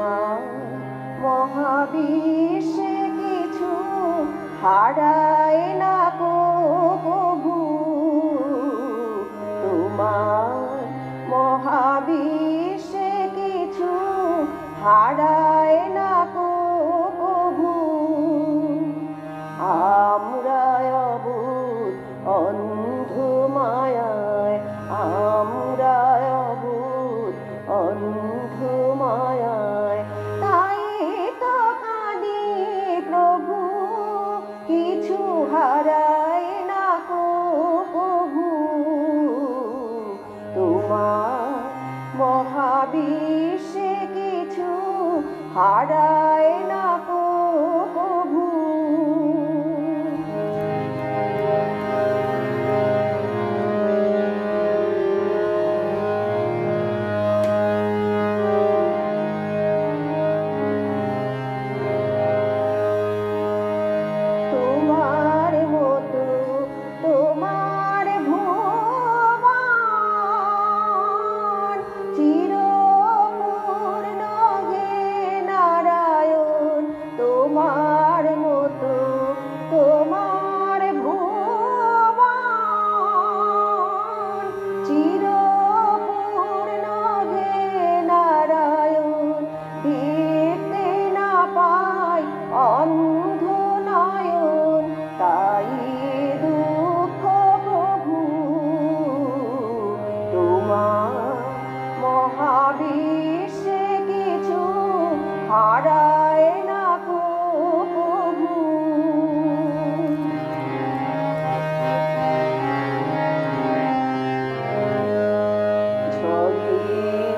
তোমার মহাবিশ্বে কিছু হারায় না কো কভু। তোমার মহাবিশ্বে কিছু হারায় না কো কভু। আমরা অবুঝ অন্ধ মায়ায়, আমরা অবুঝ অন্ধ মায়ায়, তাই তো কাঁদি প্রভু, কিছু হারায় না কো কভু। তোমার মহাবিশ্বে কিছু হারায় না কো কভু। তোমার মতো তোমার ভুবন চিরপূর্ণ হে নারায়ণ। তোমার মতো তোমার ভুবন চিরপূর্ণ হে নারায়ণ। দেখতে না পাই অন্ধ নয়ন, তাই দুঃখ প্রভু। তোমার মহাবিশ্বে কিছু হারায় না কো কভু। ঝড়ে